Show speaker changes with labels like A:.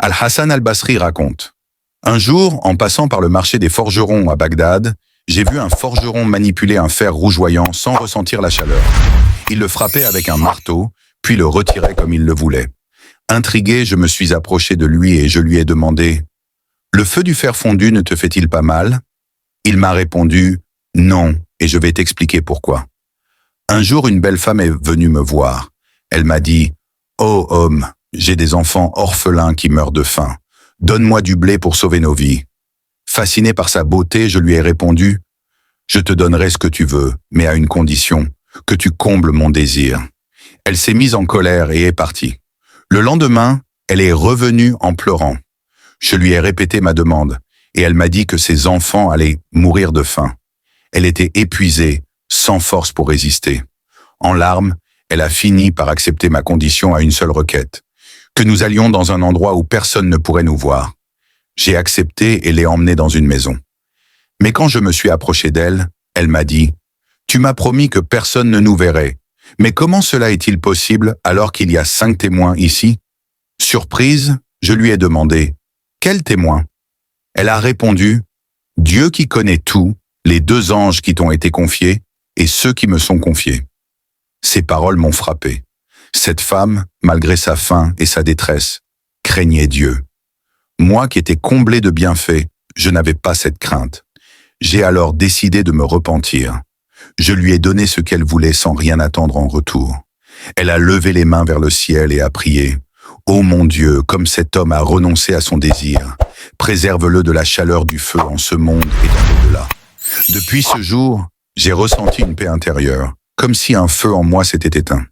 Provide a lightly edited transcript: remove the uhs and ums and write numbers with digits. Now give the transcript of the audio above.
A: Al-Hassan al-Basri raconte: un jour, en passant par le marché des forgerons à Bagdad, j'ai vu un forgeron manipuler un fer rougeoyant sans ressentir la chaleur. Il le frappait avec un marteau, puis le retirait comme il le voulait. Intrigué, je me suis approché de lui et je lui ai demandé: « Le feu du fer fondu ne te fait-il pas mal ?» Il m'a répondu: « Non, et je vais t'expliquer pourquoi. » Un jour, une belle femme est venue me voir. Elle m'a dit: « Oh homme, j'ai des enfants orphelins qui meurent de faim. Donne-moi du blé pour sauver nos vies. » Fasciné par sa beauté, je lui ai répondu: « Je te donnerai ce que tu veux, mais à une condition, que tu combles mon désir. » Elle s'est mise en colère et est partie. Le lendemain, elle est revenue en pleurant. Je lui ai répété ma demande, et elle m'a dit que ses enfants allaient mourir de faim. Elle était épuisée, sans force pour résister. En larmes, elle a fini par accepter ma condition à une seule requête: que nous allions dans un endroit où personne ne pourrait nous voir. J'ai accepté et l'ai emmenée dans une maison. Mais quand je me suis approché d'elle, elle m'a dit: « Tu m'as promis que personne ne nous verrait. Mais comment cela est-il possible alors qu'il y a 5 témoins ici ?» Surprise, je lui ai demandé: « Quels témoins ?» Elle a répondu: « Dieu qui connaît tout, les 2 anges qui t'ont été confiés et ceux qui me sont confiés. » Ces paroles m'ont frappé. Cette femme, malgré sa faim et sa détresse, craignait Dieu. Moi qui étais comblé de bienfaits, je n'avais pas cette crainte. J'ai alors décidé de me repentir. Je lui ai donné ce qu'elle voulait sans rien attendre en retour. Elle a levé les mains vers le ciel et a prié: « Ô mon Dieu, comme cet homme a renoncé à son désir, préserve-le de la chaleur du feu en ce monde et dans l'au-delà. » Depuis ce jour, j'ai ressenti une paix intérieure, comme si un feu en moi s'était éteint.